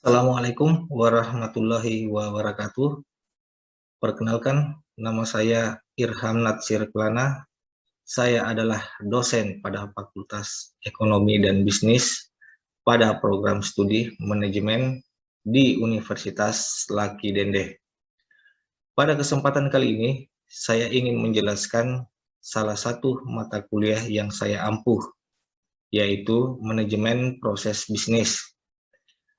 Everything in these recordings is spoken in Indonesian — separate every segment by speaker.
Speaker 1: Assalamualaikum warahmatullahi wabarakatuh. Perkenalkan, nama saya Irham Natsir Kelana. Saya adalah dosen pada Fakultas Ekonomi dan Bisnis pada program studi manajemen di Universitas Laki Dende. Pada kesempatan kali ini, saya ingin menjelaskan salah satu mata kuliah yang saya ampuh, yaitu manajemen proses bisnis.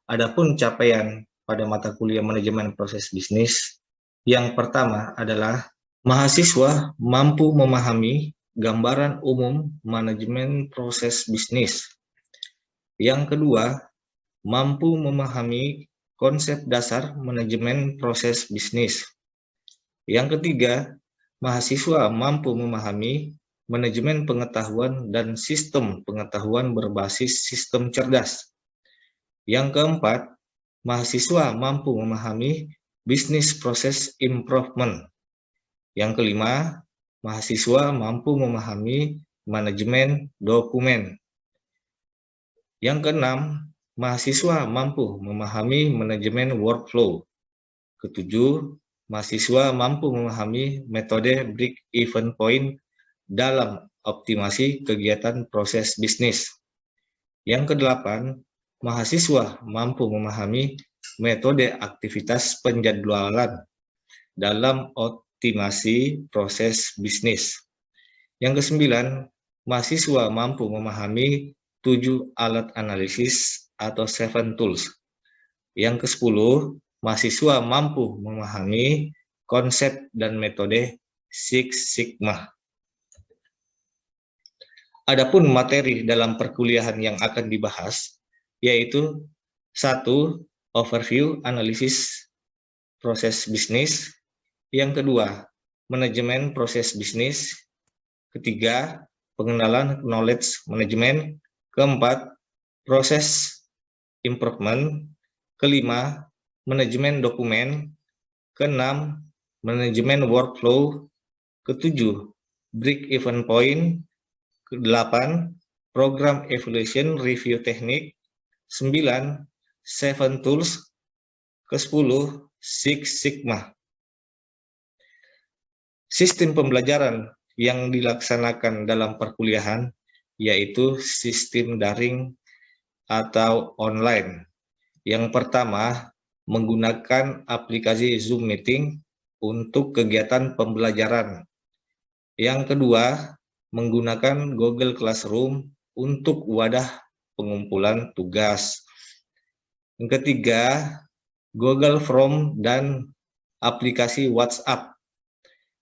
Speaker 1: Adapun capaian pada mata kuliah manajemen proses bisnis, yang pertama adalah mahasiswa mampu memahami gambaran umum manajemen proses bisnis. Yang kedua, mampu memahami konsep dasar manajemen proses bisnis. Yang ketiga, mahasiswa mampu memahami manajemen pengetahuan dan sistem pengetahuan berbasis sistem cerdas. Yang keempat, mahasiswa mampu memahami bisnis proses improvement. Yang kelima, mahasiswa mampu memahami manajemen dokumen. Yang keenam, mahasiswa mampu memahami manajemen workflow. Ketujuh, mahasiswa mampu memahami metode break-even point dalam optimasi kegiatan proses bisnis. Yang kedelapan, mahasiswa mampu memahami metode aktivitas penjadwalan dalam optimasi proses bisnis. Yang kesembilan, mahasiswa mampu memahami 7 alat analisis atau 7 tools. Yang ke-10, mahasiswa mampu memahami konsep dan metode Six Sigma. Adapun materi dalam perkuliahan yang akan dibahas yaitu 1. Overview analisis proses bisnis. Yang kedua, manajemen proses bisnis. Ketiga, pengenalan knowledge management. Keempat, proses improvement. Kelima, manajemen dokumen. Keenam, manajemen workflow. Ketujuh, break-even point. Kedelapan, program evaluation review teknik. 9, 7 tools. Ke-10, Six Sigma. Sistem pembelajaran yang dilaksanakan dalam perkuliahan yaitu sistem daring atau online. Yang pertama, menggunakan aplikasi Zoom Meeting untuk kegiatan pembelajaran. Yang kedua, menggunakan Google Classroom untuk wadah pengumpulan tugas. Yang ketiga, Google Form dan aplikasi WhatsApp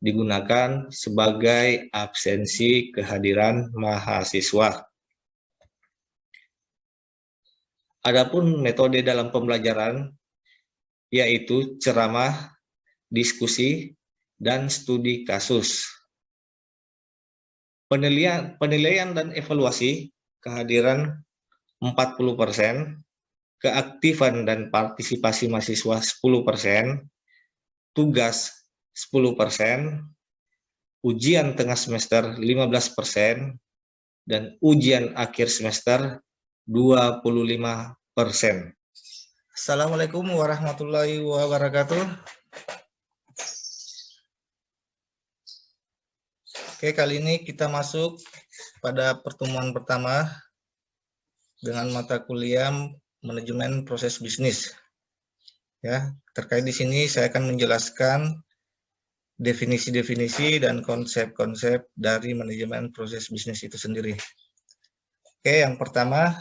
Speaker 1: digunakan sebagai absensi kehadiran mahasiswa. Adapun metode dalam pembelajaran yaitu ceramah, diskusi, dan studi kasus. Penilaian dan evaluasi kehadiran 40%, keaktifan dan partisipasi mahasiswa 10%, tugas 10%, ujian tengah semester 15%, dan ujian akhir semester 25%. Assalamualaikum warahmatullahi wabarakatuh. Oke, kali ini kita masuk pada pertemuan pertama dengan mata kuliah manajemen proses bisnis. Ya, terkait di sini saya akan menjelaskan definisi-definisi dan konsep-konsep dari manajemen proses bisnis itu sendiri. Oke, yang pertama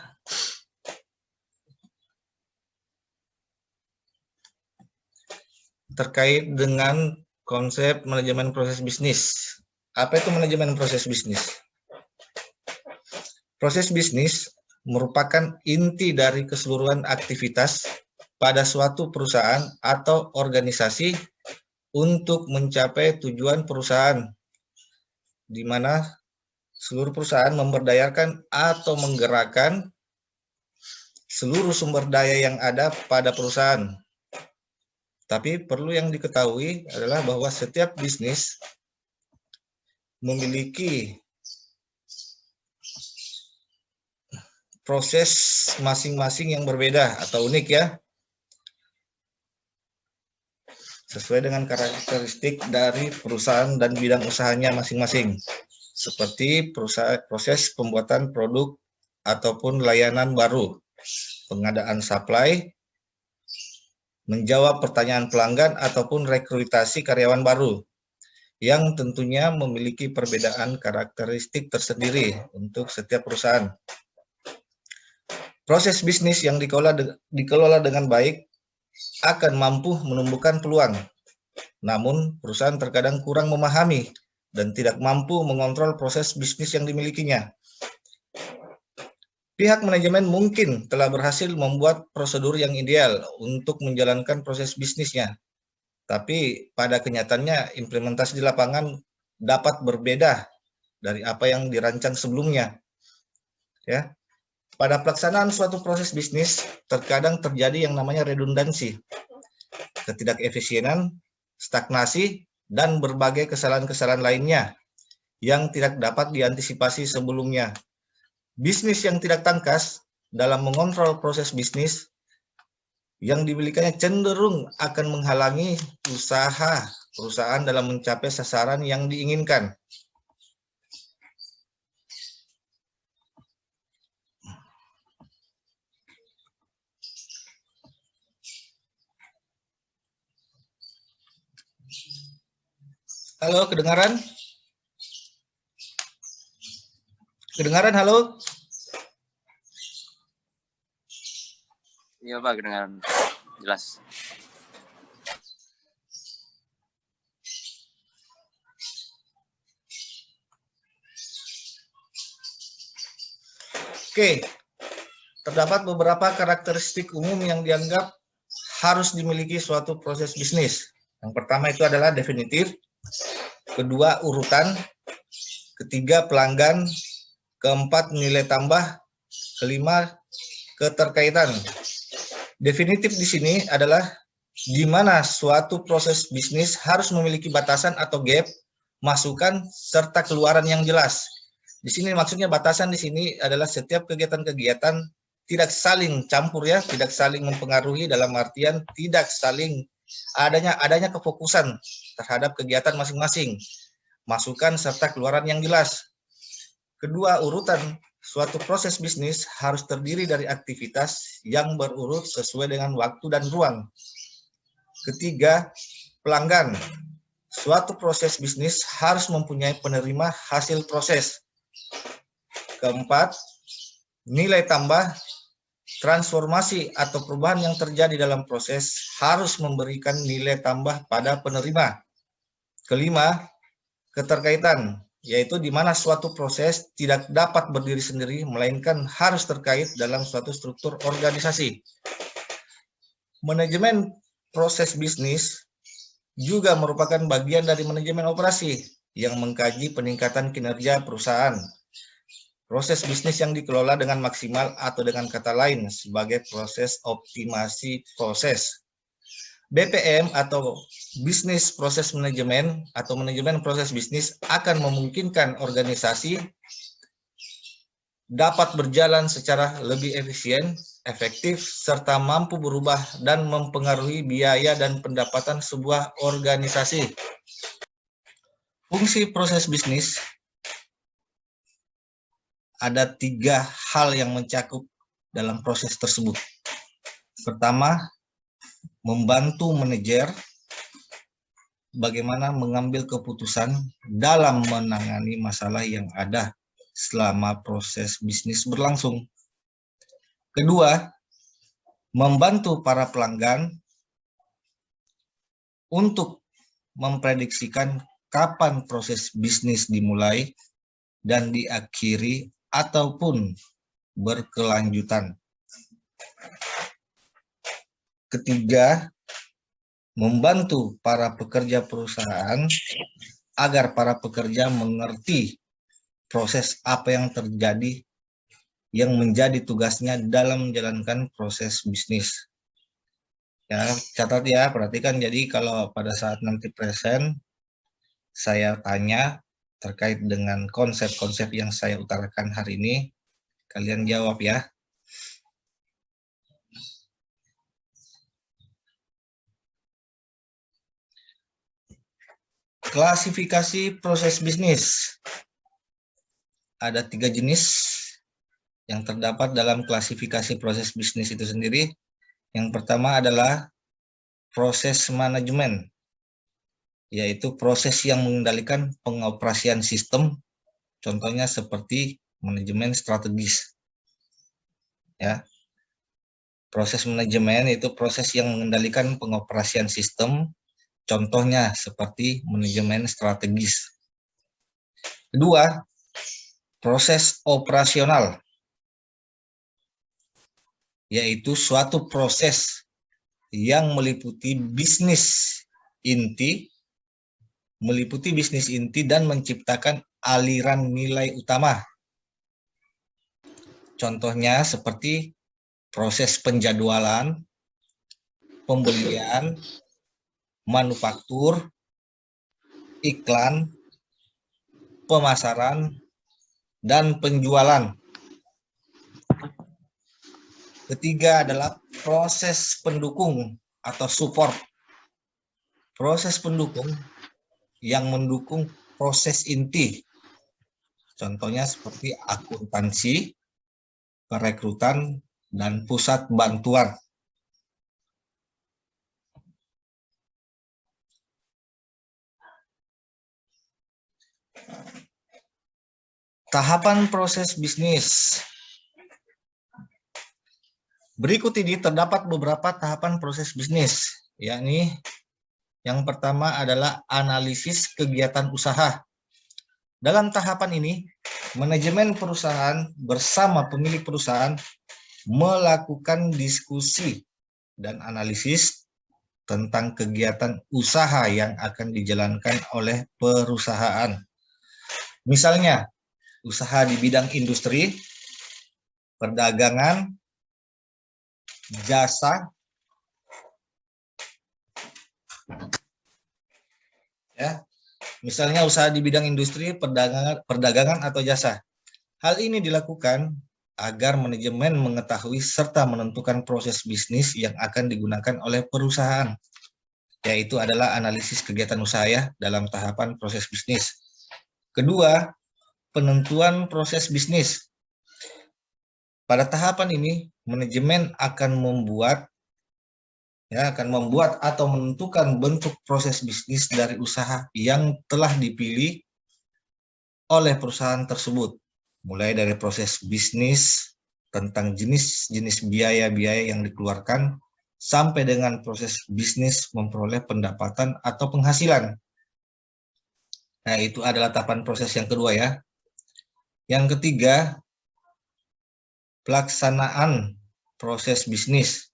Speaker 1: terkait dengan konsep manajemen proses bisnis. Apa itu manajemen proses bisnis? Proses bisnis merupakan inti dari keseluruhan aktivitas pada suatu perusahaan atau organisasi untuk mencapai tujuan perusahaan, di mana seluruh perusahaan memberdayakan atau menggerakkan seluruh sumber daya yang ada pada perusahaan. Tapi perlu yang diketahui adalah bahwa setiap bisnis memiliki proses masing-masing yang berbeda atau unik ya. sesuai dengan karakteristik dari perusahaan dan bidang usahanya masing-masing, seperti proses pembuatan produk ataupun layanan baru, pengadaan supply, menjawab pertanyaan pelanggan ataupun rekrutasi karyawan baru, yang tentunya memiliki perbedaan karakteristik tersendiri untuk setiap perusahaan. Proses bisnis yang dikelola dengan baik akan mampu menumbuhkan peluang. Namun, perusahaan terkadang kurang memahami dan tidak mampu mengontrol proses bisnis yang dimilikinya. Pihak manajemen mungkin telah berhasil membuat prosedur yang ideal untuk menjalankan proses bisnisnya, tapi pada kenyataannya implementasi di lapangan dapat berbeda dari apa yang dirancang sebelumnya. Ya, pada pelaksanaan suatu proses bisnis terkadang terjadi yang namanya redundansi, ketidakefisienan, stagnasi, dan berbagai kesalahan-kesalahan lainnya yang tidak dapat diantisipasi sebelumnya. Bisnis yang tidak tangkas dalam mengontrol proses bisnis yang dimilikinya cenderung akan menghalangi usaha perusahaan dalam mencapai sasaran yang diinginkan. Halo, kedengaran? Kedengaran, halo?
Speaker 2: Iya Pak, kedengaran jelas.
Speaker 1: Oke, terdapat beberapa karakteristik umum yang dianggap harus dimiliki suatu proses bisnis. Yang pertama itu adalah definitif, kedua urutan, ketiga pelanggan, keempat nilai tambah, kelima keterkaitan. Definitif di sini adalah di mana suatu proses bisnis harus memiliki batasan atau gap, masukan, serta keluaran yang jelas. Di sini maksudnya batasan di sini adalah setiap kegiatan-kegiatan tidak saling campur ya, tidak saling mempengaruhi dalam artian tidak saling adanya kefokusan terhadap kegiatan masing-masing, masukan serta keluaran yang jelas. Kedua, urutan suatu proses bisnis harus terdiri dari aktivitas yang berurut sesuai dengan waktu dan ruang. Ketiga, pelanggan. Suatu proses bisnis harus mempunyai penerima hasil proses. Keempat, nilai tambah, transformasi atau perubahan yang terjadi dalam proses harus memberikan nilai tambah pada penerima. Kelima, keterkaitan, yaitu di mana suatu proses tidak dapat berdiri sendiri, melainkan harus terkait dalam suatu struktur organisasi. Manajemen proses bisnis juga merupakan bagian dari manajemen operasi yang mengkaji peningkatan kinerja perusahaan. Proses bisnis yang dikelola dengan maksimal atau dengan kata lain sebagai proses optimasi proses. BPM atau Business Process Management atau manajemen proses bisnis akan memungkinkan organisasi dapat berjalan secara lebih efisien, efektif, serta mampu berubah dan mempengaruhi biaya dan pendapatan sebuah organisasi. Fungsi proses bisnis ada 3 hal yang mencakup dalam proses tersebut. Pertama, membantu manajer bagaimana mengambil keputusan dalam menangani masalah yang ada selama proses bisnis berlangsung. Kedua, membantu para pelanggan untuk memprediksikan kapan proses bisnis dimulai dan diakhiri ataupun berkelanjutan. Ketiga, membantu para pekerja perusahaan agar para pekerja mengerti proses apa yang terjadi yang menjadi tugasnya dalam menjalankan proses bisnis. Ya, catat ya, perhatikan. Jadi kalau pada saat nanti present saya tanya terkait dengan konsep-konsep yang saya utarakan hari ini, kalian jawab ya. Klasifikasi proses bisnis. Ada 3 jenis yang terdapat dalam klasifikasi proses bisnis itu sendiri. Yang pertama adalah proses manajemen, yaitu proses yang mengendalikan pengoperasian sistem, contohnya seperti manajemen strategis. Ya. Proses manajemen itu proses yang mengendalikan pengoperasian sistem, contohnya seperti manajemen strategis. Kedua, proses operasional, yaitu suatu proses yang meliputi bisnis inti dan menciptakan aliran nilai utama. Contohnya seperti proses penjadwalan, pembelian, manufaktur, iklan, pemasaran, dan penjualan. Ketiga adalah proses pendukung atau support. Proses pendukung yang mendukung proses inti. Contohnya seperti akuntansi, perekrutan, dan pusat bantuan. Tahapan proses bisnis. Berikut ini terdapat beberapa tahapan proses bisnis, yakni yang pertama adalah analisis kegiatan usaha. Dalam tahapan ini, manajemen perusahaan bersama pemilik perusahaan melakukan diskusi dan analisis tentang kegiatan usaha yang akan dijalankan oleh perusahaan. Misalnya, usaha di bidang industri, perdagangan, jasa, ya. Misalnya usaha di bidang industri, perdagangan atau jasa. Hal ini dilakukan agar manajemen mengetahui serta menentukan proses bisnis yang akan digunakan oleh perusahaan, yaitu adalah analisis kegiatan usaha ya, dalam tahapan proses bisnis. Kedua, penentuan proses bisnis. Pada tahapan ini, manajemen akan membuat atau menentukan bentuk proses bisnis dari usaha yang telah dipilih oleh perusahaan tersebut, mulai dari proses bisnis tentang jenis-jenis biaya-biaya yang dikeluarkan sampai dengan proses bisnis memperoleh pendapatan atau penghasilan. Nah, itu adalah tahapan proses yang kedua ya. Yang ketiga, pelaksanaan proses bisnis.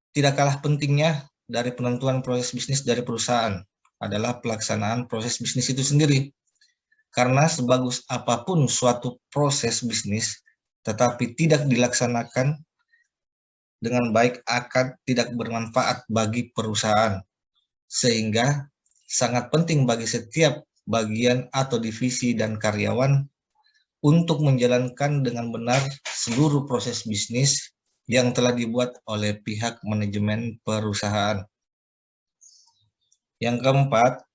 Speaker 1: Tidak kalah pentingnya dari penentuan proses bisnis dari perusahaan adalah pelaksanaan proses bisnis itu sendiri. Karena sebagus apapun suatu proses bisnis, tetapi tidak dilaksanakan dengan baik akan tidak bermanfaat bagi perusahaan. Sehingga sangat penting bagi setiap bagian atau divisi dan karyawan untuk menjalankan dengan benar seluruh proses bisnis yang telah dibuat oleh pihak manajemen perusahaan. Yang keempat,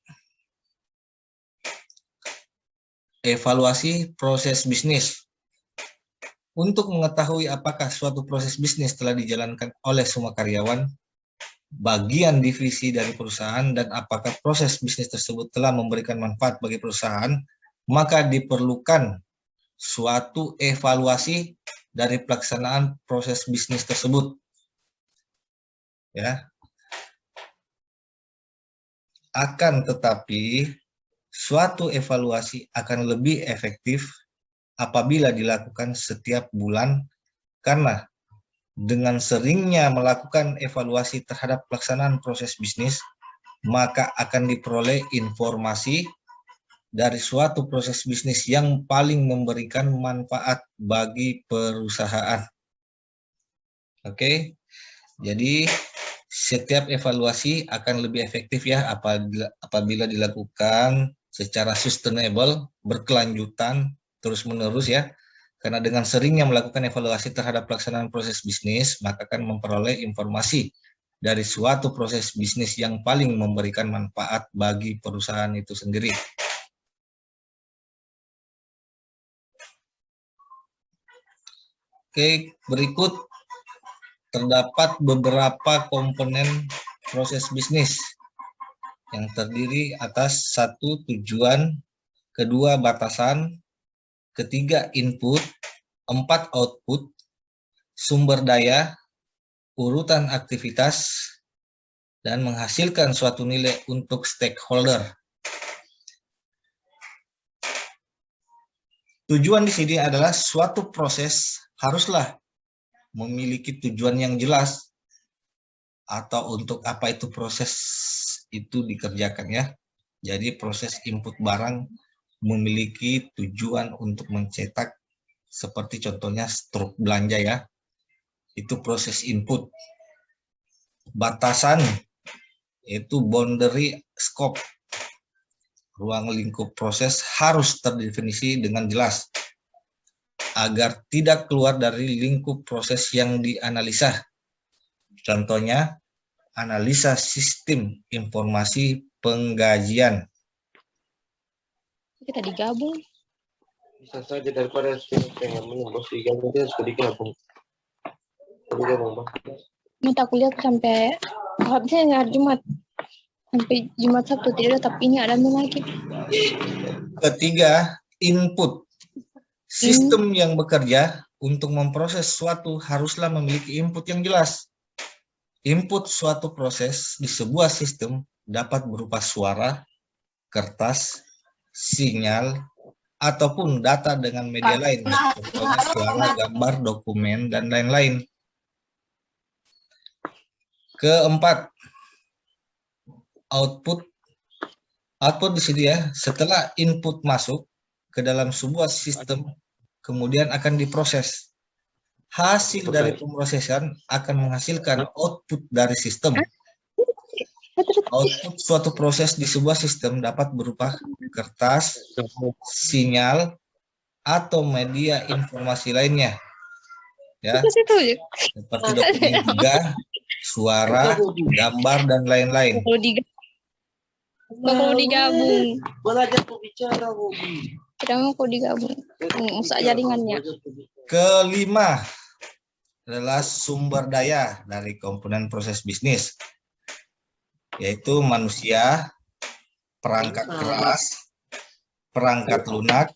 Speaker 1: evaluasi proses bisnis. Untuk mengetahui apakah suatu proses bisnis telah dijalankan oleh semua karyawan, bagian divisi dari perusahaan, dan apakah proses bisnis tersebut telah memberikan manfaat bagi perusahaan, maka diperlukan suatu evaluasi dari pelaksanaan proses bisnis tersebut. Ya. Akan tetapi, suatu evaluasi akan lebih efektif apabila dilakukan setiap bulan, karena dengan seringnya melakukan evaluasi terhadap pelaksanaan proses bisnis, maka akan diperoleh informasi dari suatu proses bisnis yang paling memberikan manfaat bagi perusahaan. Oke, jadi setiap evaluasi akan lebih efektif ya apabila dilakukan secara sustainable, berkelanjutan, terus-menerus ya. Karena dengan seringnya melakukan evaluasi terhadap pelaksanaan proses bisnis, maka akan memperoleh informasi dari suatu proses bisnis yang paling memberikan manfaat bagi perusahaan itu sendiri. Oke, berikut terdapat beberapa komponen proses bisnis yang terdiri atas 1. Tujuan, 2. Batasan, 3. Input, 4. Output, sumber daya, urutan aktivitas, dan menghasilkan suatu nilai untuk stakeholder. Tujuan di sini adalah suatu proses haruslah memiliki tujuan yang jelas atau untuk apa itu proses itu dikerjakan ya. Jadi proses input barang memiliki tujuan untuk mencetak seperti contohnya struk belanja ya. Itu proses input. Batasan yaitu boundary scope. Ruang lingkup proses harus terdefinisi dengan jelas agar tidak keluar dari lingkup proses yang dianalisa. Contohnya, analisa sistem informasi penggajian.
Speaker 3: Kita digabung.
Speaker 4: Bisa saja daripada pengen bos digabung dia sudah digabung.
Speaker 3: Mata kuliah sampai habisnya hari Jumat. Sampai Jumat Sabtu tidak ada, tapi ini ada lagi.
Speaker 1: 3. Input. Sistem yang bekerja untuk memproses suatu haruslah memiliki input yang jelas. Input suatu proses di sebuah sistem dapat berupa suara, kertas, sinyal, ataupun data dengan media lain, contohnya suara, gambar, dokumen, dan lain-lain. 4. Output. Output di sini ya, setelah input masuk ke dalam sebuah sistem, kemudian akan diproses. Hasil dari pemrosesan akan menghasilkan output dari sistem. Output suatu proses di sebuah sistem dapat berupa kertas, sinyal, atau media informasi lainnya. Ya, seperti dokumen juga, suara, gambar, dan lain-lain.
Speaker 3: Kalau digabung.
Speaker 4: Belajar bicara, Bobi.
Speaker 3: Kita mau digabung. Usah jaringannya.
Speaker 1: 5. Adalah sumber daya dari komponen proses bisnis, yaitu manusia, perangkat keras, perangkat lunak,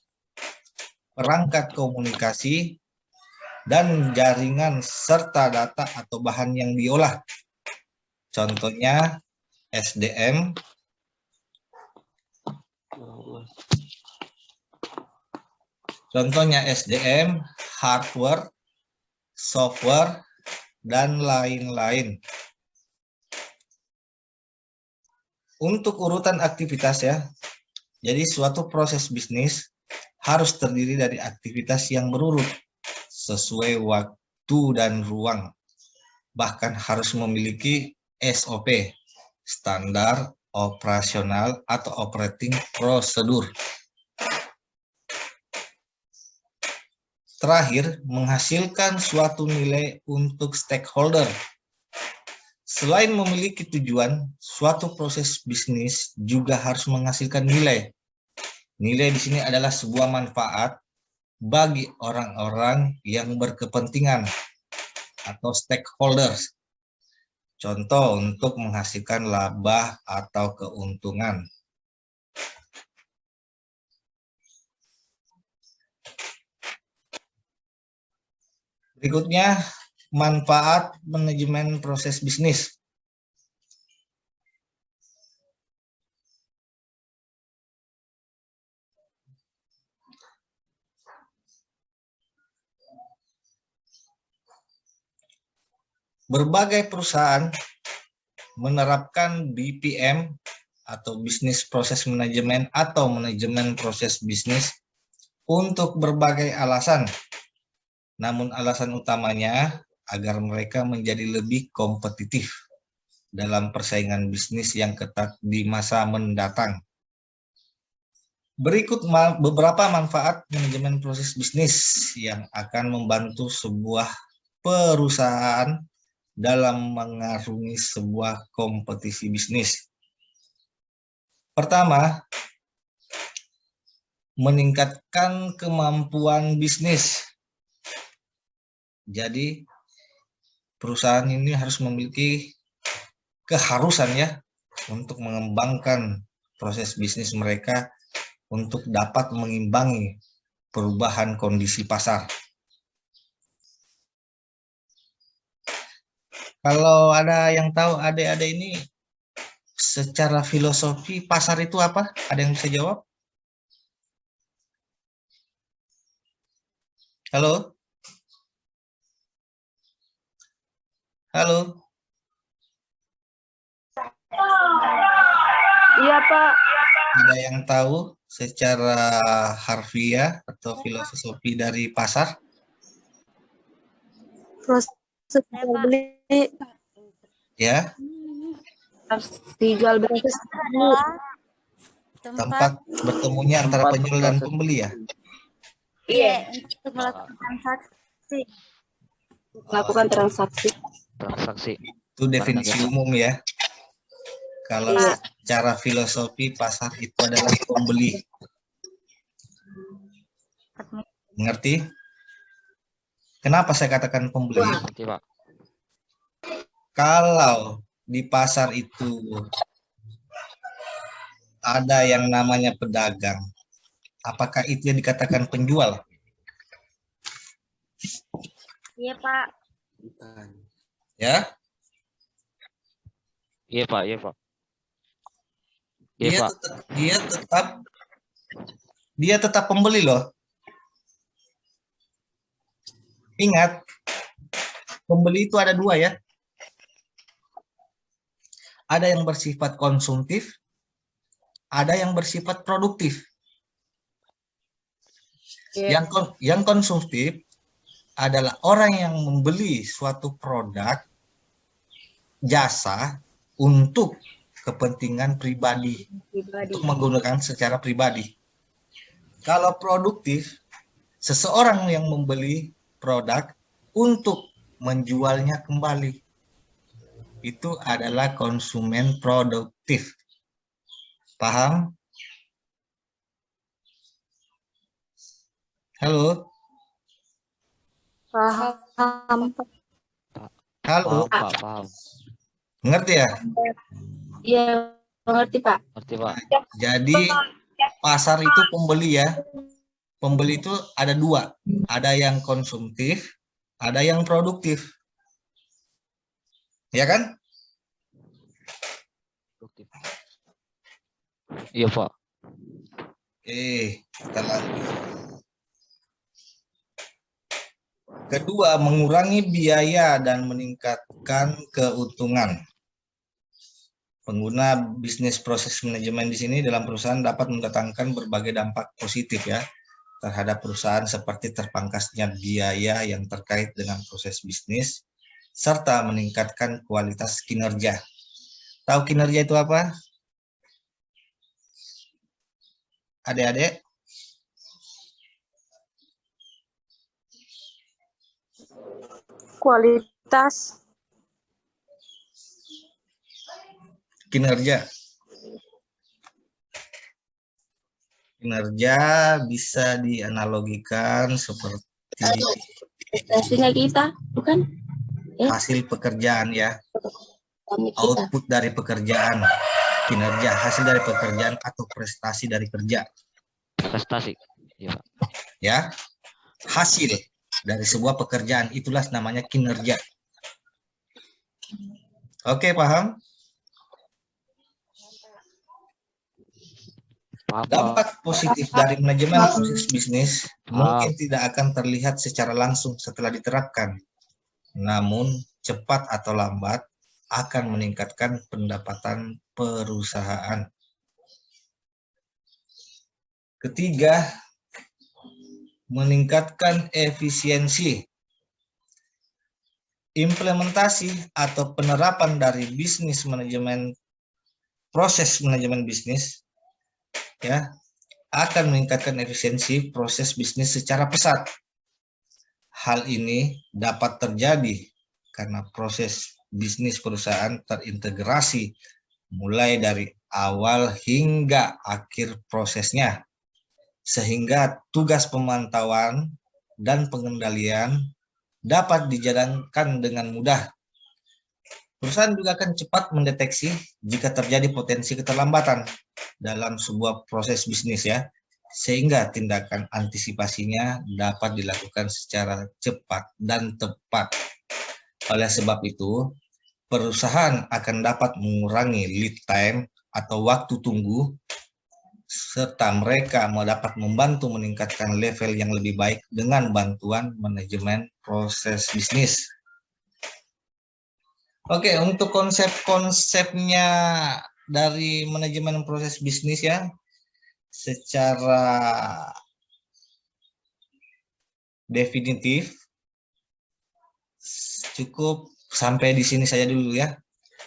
Speaker 1: perangkat komunikasi, dan jaringan serta data atau bahan yang diolah. Contohnya SDM, hardware, software, dan lain-lain. Untuk urutan aktivitas ya, jadi suatu proses bisnis harus terdiri dari aktivitas yang berurut sesuai waktu dan ruang. Bahkan harus memiliki SOP, standar operasional atau operating prosedur. Terakhir, menghasilkan suatu nilai untuk stakeholder. Selain memiliki tujuan, suatu proses bisnis juga harus menghasilkan nilai. Nilai di sini adalah sebuah manfaat bagi orang-orang yang berkepentingan atau stakeholders. Contoh untuk menghasilkan laba atau keuntungan. Berikutnya, manfaat manajemen proses bisnis. Berbagai perusahaan menerapkan BPM atau Business Process Management atau manajemen proses bisnis untuk berbagai alasan. Namun alasan utamanya agar mereka menjadi lebih kompetitif dalam persaingan bisnis yang ketat di masa mendatang. Berikut beberapa manfaat manajemen proses bisnis yang akan membantu sebuah perusahaan dalam mengarungi sebuah kompetisi bisnis. Pertama, meningkatkan kemampuan bisnis. Jadi, perusahaan ini harus memiliki keharusan ya untuk mengembangkan proses bisnis mereka untuk dapat mengimbangi perubahan kondisi pasar. Kalau ada yang tahu adik-adik ini secara filosofi pasar itu apa? Ada yang bisa jawab? Halo? Halo?
Speaker 3: Iya, Pak.
Speaker 1: Ada yang tahu secara harfiah atau filosofi dari pasar?
Speaker 3: Proses jual beli.
Speaker 1: Ya,
Speaker 3: Dijual beli.
Speaker 1: tempat bertemunya antara penjual dan pembeli ya.
Speaker 3: Iya.
Speaker 5: Untuk melakukan transaksi.
Speaker 3: Melakukan transaksi.
Speaker 1: Itu definisi umum ya. Kalau secara filosofi pasar itu adalah pembeli. Mengerti? Kenapa saya katakan pembeli? Kalau di pasar itu ada yang namanya pedagang, apakah itu yang dikatakan penjual?
Speaker 5: Iya, Pak.
Speaker 1: Ya,
Speaker 6: Iya Pak, iya Pak.
Speaker 1: dia tetap pembeli loh. Ingat, pembeli itu ada dua ya. Ada yang bersifat konsumtif, ada yang bersifat produktif. Yang konsumtif adalah orang yang membeli suatu produk, jasa untuk kepentingan pribadi, untuk menggunakan secara pribadi. Kalau produktif, seseorang yang membeli produk untuk menjualnya kembali. Itu adalah konsumen produktif. Paham? Halo?
Speaker 3: Paham.
Speaker 1: Halo?
Speaker 6: Paham, Pak, paham.
Speaker 1: Mengerti ya?
Speaker 3: Iya, mengerti, Pak.
Speaker 6: Ngerti Pak.
Speaker 1: Jadi pasar itu pembeli ya. Pembeli itu ada dua. Ada yang konsumtif, ada yang produktif. Ya kan?
Speaker 6: Iya Pak.
Speaker 1: Kita lanjut. Kedua, mengurangi biaya dan meningkatkan keuntungan. Pengguna bisnis proses manajemen di sini dalam perusahaan dapat mendatangkan berbagai dampak positif ya terhadap perusahaan seperti terpangkasnya biaya yang terkait dengan proses bisnis serta meningkatkan kualitas kinerja. Tahu kinerja itu apa? Adik-adik?
Speaker 3: Kualitas.
Speaker 1: Kinerja. Kinerja bisa dianalogikan seperti
Speaker 3: Prestasinya kita, bukan?
Speaker 1: hasil pekerjaan ya. Output dari pekerjaan. Kinerja, hasil dari pekerjaan atau prestasi dari kerja.
Speaker 6: Prestasi. Iya Pak.
Speaker 1: Ya. Hasil dari sebuah pekerjaan itulah namanya kinerja. Oke, paham?
Speaker 6: Paham, Pak.
Speaker 1: Dampak positif dari manajemen proses bisnis mungkin tidak akan terlihat secara langsung setelah diterapkan. Namun, cepat atau lambat akan meningkatkan pendapatan perusahaan. Ketiga, meningkatkan efisiensi. Implementasi atau penerapan dari bisnis manajemen, proses manajemen bisnis ya akan meningkatkan efisiensi proses bisnis secara pesat. Hal ini dapat terjadi karena proses bisnis perusahaan terintegrasi mulai dari awal hingga akhir prosesnya, sehingga tugas pemantauan dan pengendalian dapat dijalankan dengan mudah. Perusahaan juga akan cepat mendeteksi jika terjadi potensi keterlambatan dalam sebuah proses bisnis ya, sehingga tindakan antisipasinya dapat dilakukan secara cepat dan tepat. Oleh sebab itu, perusahaan akan dapat mengurangi lead time atau waktu tunggu, serta mereka dapat membantu meningkatkan level yang lebih baik dengan bantuan manajemen proses bisnis. Oke, untuk konsep-konsepnya dari manajemen proses bisnis ya, secara definitif cukup sampai di sini saja dulu ya.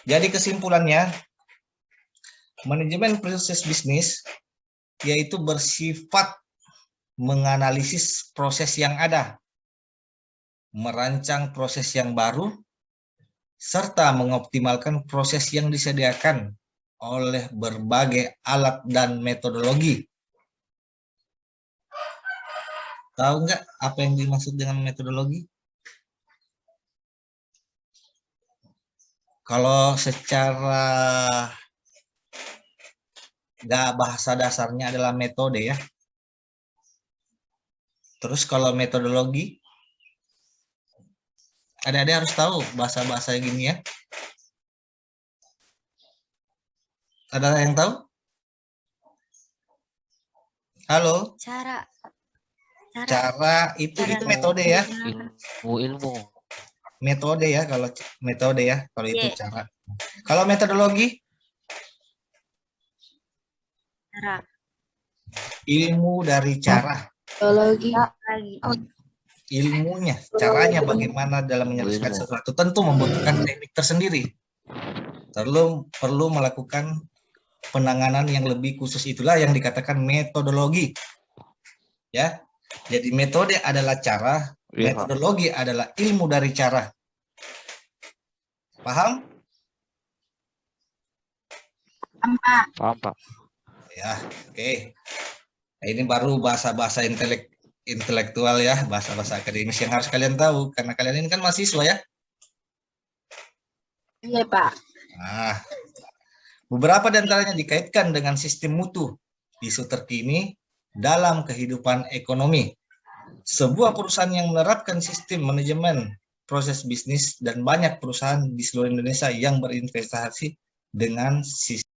Speaker 1: Jadi kesimpulannya, manajemen proses bisnis yaitu bersifat menganalisis proses yang ada, merancang proses yang baru, serta mengoptimalkan proses yang disediakan oleh berbagai alat dan metodologi. Tahu nggak apa yang dimaksud dengan metodologi? Kalau secara bahasa dasarnya adalah metode ya. Terus kalau metodologi, adik-adik harus tahu bahasa-bahasa gini ya. Ada yang tahu? Halo?
Speaker 5: Cara
Speaker 1: Itu metode ya.
Speaker 6: Ilmu.
Speaker 1: Metode ya, kalau metode ya, kalau itu
Speaker 5: Iya.
Speaker 1: cara. Kalau metodologi,
Speaker 5: cara
Speaker 1: ilmu dari cara.
Speaker 3: Biologi.
Speaker 5: lagi.
Speaker 1: Ilmunya, caranya bagaimana dalam menyelesaikan sesuatu tentu membutuhkan teknik tersendiri. Perlu melakukan penanganan yang lebih khusus, itulah yang dikatakan metodologi. Ya. Jadi metode adalah cara, metodologi adalah ilmu dari cara. Paham?
Speaker 6: Paham, Pak.
Speaker 1: Ya, oke. Nah, ini baru bahasa-bahasa intelektual ya, bahasa-bahasa akademis yang harus kalian tahu karena kalian ini kan mahasiswa ya.
Speaker 3: Iya, Pak.
Speaker 1: Nah, beberapa di antaranya dikaitkan dengan sistem mutu, isu terkini dalam kehidupan ekonomi. Sebuah perusahaan yang menerapkan sistem manajemen proses bisnis dan banyak perusahaan di seluruh Indonesia yang berinvestasi dengan sistem